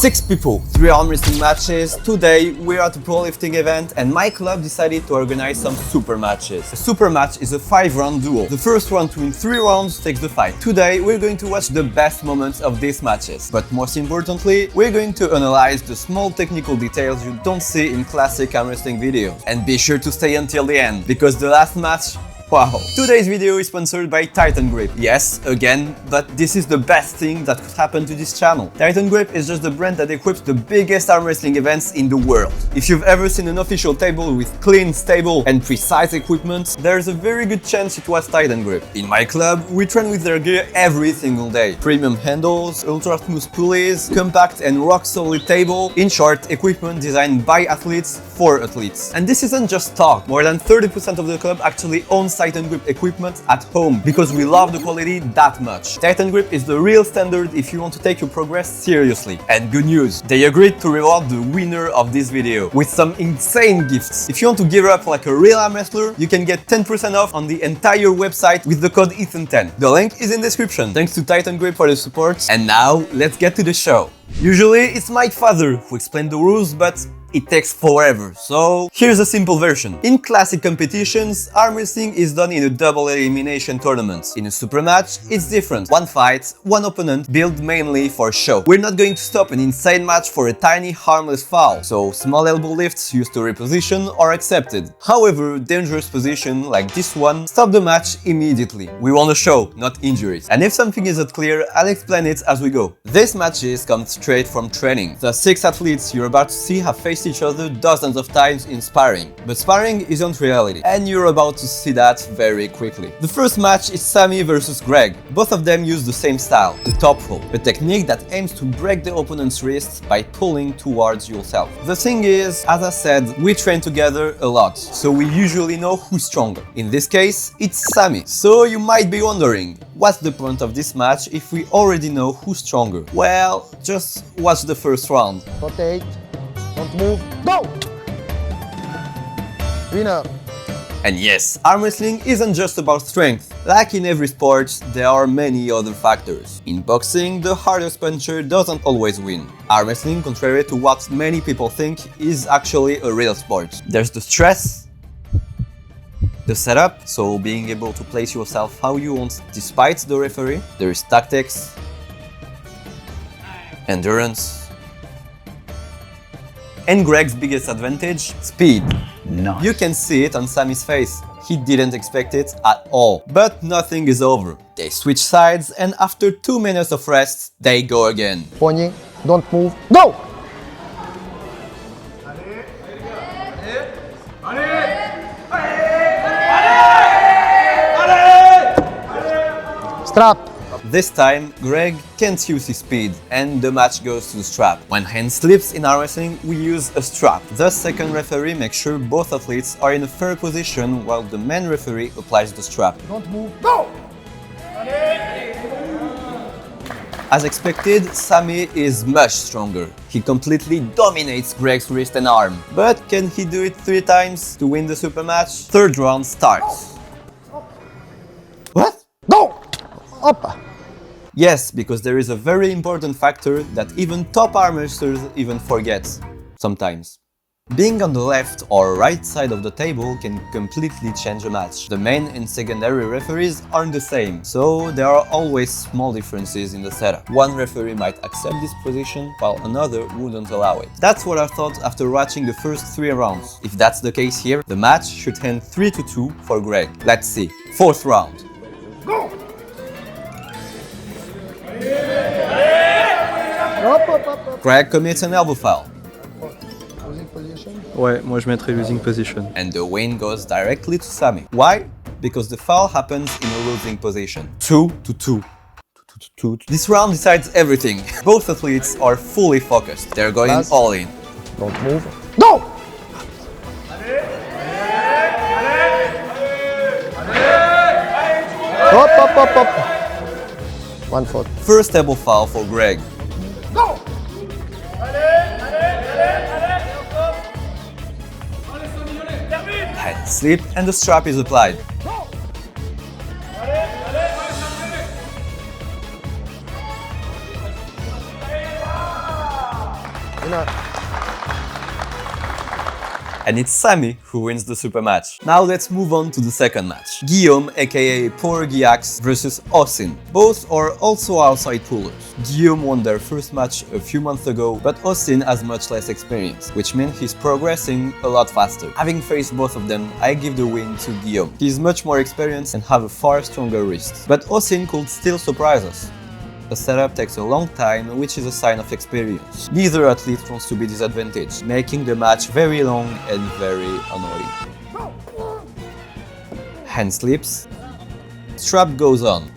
6 people, 3 arm wrestling matches. Today we're at a pro lifting event and my club decided to organize some super matches. A super match is a 5-round duel. The first one to win 3 rounds takes the fight. Today we're going to watch the best moments of these matches. But most importantly, we're going to analyze the small technical details you don't see in classic arm wrestling videos. And be sure to stay until the end, because the last match, wow! Today's video is sponsored by Titan Grip. Yes, again, but this is the best thing that could happen to this channel. Titan Grip is just the brand that equips the biggest arm wrestling events in the world. If you've ever seen an official table with clean, stable and precise equipment, there's a very good chance it was Titan Grip. In my club, we train with their gear every single day. Premium handles, ultra smooth pulleys, compact and rock solid table. In short, equipment designed by athletes for athletes. And this isn't just talk. More than 30% of the club actually owns Titan Grip equipment at home because we love the quality that much. Titan Grip is the real standard if you want to take your progress seriously. And good news, they agreed to reward the winner of this video with some insane gifts. If you want to gear up like a real arm wrestler, you can get 10% off on the entire website with the code Ethan10. The link is in the description. Thanks to Titan Grip for the support. And now, let's get to the show. Usually, it's my father who explains the rules, but it takes forever, so here's a simple version. In classic competitions, arm wrestling is done in a double elimination tournament. In a super match, it's different. One fight, one opponent, built mainly for show. We're not going to stop an insane match for a tiny harmless foul, so small elbow lifts used to reposition are accepted. However, dangerous position like this one stop the match immediately. We want a show, not injuries. And if something isn't clear, I'll explain it as we go. These matches come straight from training. The 6 athletes you're about to see have faced each other dozens of times in sparring. But sparring isn't reality, and you're about to see that very quickly. The first match is Sami versus Greg. Both of them use the same style, the top rope, a technique that aims to break the opponent's wrist by pulling towards yourself. The thing is, as I said, we train together a lot, so we usually know who's stronger. In this case, it's Sami. So you might be wondering, what's the point of this match if we already know who's stronger? Well, just watch the first round. Rotate, don't move, go! Winner. And yes, arm wrestling isn't just about strength. Like in every sport, there are many other factors. In boxing, the hardest puncher doesn't always win. Arm wrestling, contrary to what many people think, is actually a real sport. There's the stress, the setup, so being able to place yourself how you want despite the referee. There is tactics, endurance, and Greg's biggest advantage, speed. Nice. You can see it on Sami's face. He didn't expect it at all. But nothing is over. They switch sides and after 2 minutes of rest, they go again. Pony, don't move, go! Strap. This time, Greg can't use his speed and the match goes to the strap. When hand slips in arm wrestling, we use a strap. The second referee makes sure both athletes are in a fair position while the main referee applies the strap. Don't move, go! As expected, Sami is much stronger. He completely dominates Greg's wrist and arm. But can he do it 3 times to win the super match? Third round starts. What? Go! Up! Yes, because there is a very important factor that even top arm wrestlers even forget sometimes. Being on the left or right side of the table can completely change a match. The main and secondary referees aren't the same, so there are always small differences in the setup. One referee might accept this position, while another wouldn't allow it. That's what I thought after watching the first 3 rounds. If that's the case here, the match should end 3-2 for Greg. Let's see. 4th round. Go! Greg commits an elbow foul. Losing position. Ouais, moi je mettrais losing position. And the win goes directly to Sami. Why? Because the foul happens in a losing position. 2-2. This round decides everything. Both athletes are fully focused. They're going all in. Don't move, go! Up. 1 foot. First elbow foul for Greg. Go! Head slip and the strap is applied. Winner. And it's Sami who wins the super match. Now let's move on to the second match. Guom, aka Poor Giax versus Osin. Both are also outside pullers. Guom won their first match a few months ago, but Osin has much less experience, which means he's progressing a lot faster. Having faced both of them, I give the win to Guom. He's much more experienced and have a far stronger wrist. But Osin could still surprise us. The setup takes a long time, which is a sign of experience. Neither athlete wants to be disadvantaged, making the match very long and very annoying. Hand slips. Strap goes on.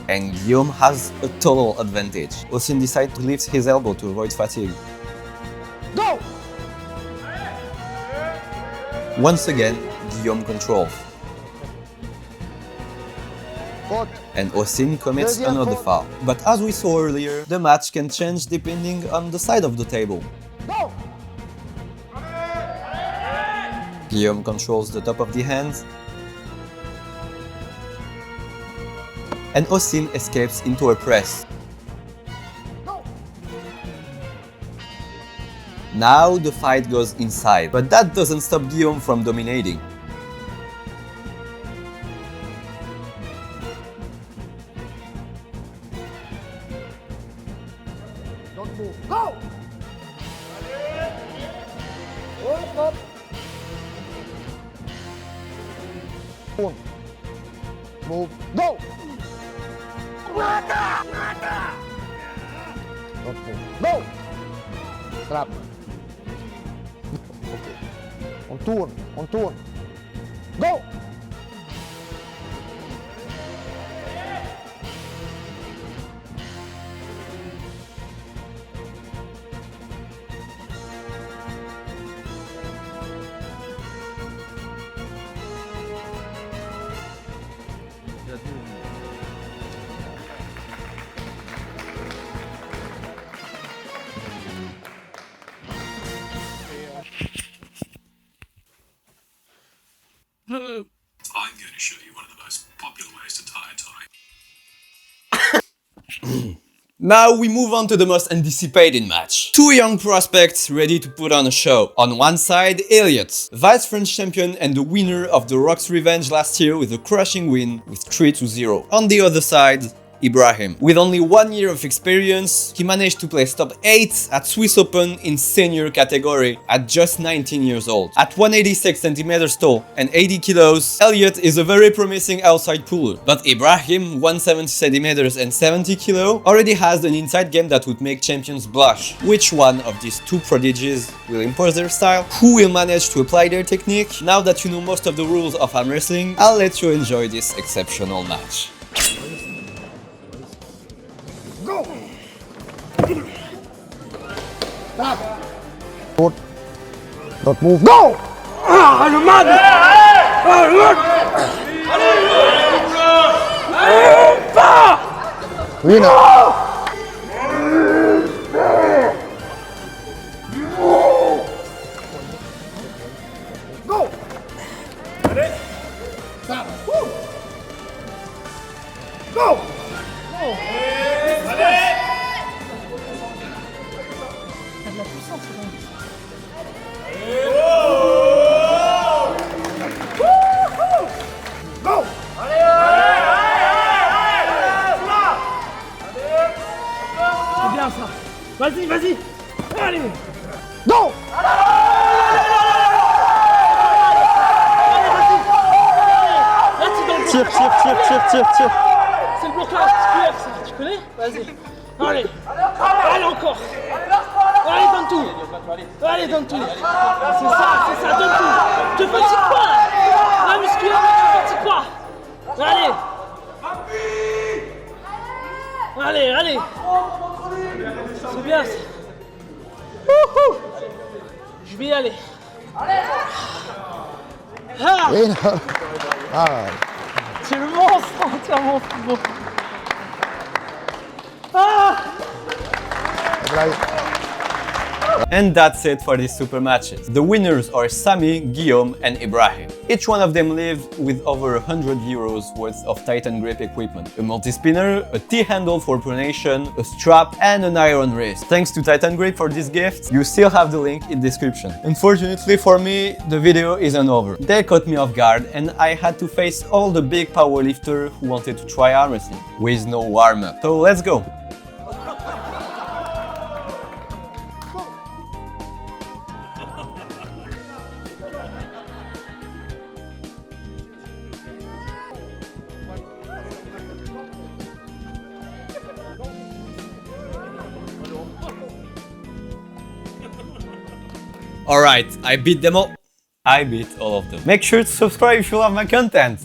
And Guom has a total advantage. Osin decides to lift his elbow to avoid fatigue. Go! Once again, Guom controls. Faute. And Osin commits Deuxième another faute. foul. But as we saw earlier, the match can change depending on the side of the table. Go! Guom controls the top of the hand, and Osin escapes into a press. Go! Now the fight goes inside, but that doesn't stop Guom from dominating. Don't move. Go! Hold up. One. Move. Go! Don't move. Go! Strap. Okay. On tourne. On tourne. Go! I'm going to show you one of the most popular ways to tie a tie. Now we move on to the most anticipated match. Two young prospects ready to put on a show. On one side, Elliot, vice French champion and the winner of the Rock's Revenge last year with a crushing win with 3-0. On the other side, Ibraim. With only 1 year of experience, he managed to place top 8 at Swiss Open in senior category at just 19 years old. At 186 cm tall and 80 kilos, Elliot is a very promising outside puller. But Ibraim, 170 cm and 70 kg, already has an inside game that would make champions blush. Which one of these two prodigies will impose their style? Who will manage to apply their technique? Now that you know most of the rules of arm wrestling, I'll let you enjoy this exceptional match. Go! Stop! Good. Don't move. Go! Winner. Go! Stop. Woo. Go! Go! C'est bien ça. Vas-y, vas-y. Allez. Go! Là, tu dans le Tire, tire, tire. C'est le blocage articulaire, ça. Tu connais? Vas-y. Allez. Allez encore. Allez, donne tout. Allez, donne tout. C'est ça, donne tout. Te fatigue pas. La musculaire, ne te fatigue pas. Allez. Allez, allez. C'est bien ça. Wouhou. Je vais y aller. Ah, Winner. Ah. c'est le monstre entièrement bon. Ah. Ibraim. And that's it for these super matches. The winners are Sami, Guom and Ibraim. Each one of them lived with over 100 euros worth of Titan grip equipment. A multi-spinner, a T-handle for pronation, a strap and an iron wrist. Thanks to Titan grip for this gift. You still have the link in description. Unfortunately for me, the video isn't over. They caught me off guard and I had to face all the big powerlifters who wanted to try arm wrestling with no warm-up. So let's go! Alright, I beat them all. I beat all of them. Make sure to subscribe if you love my content.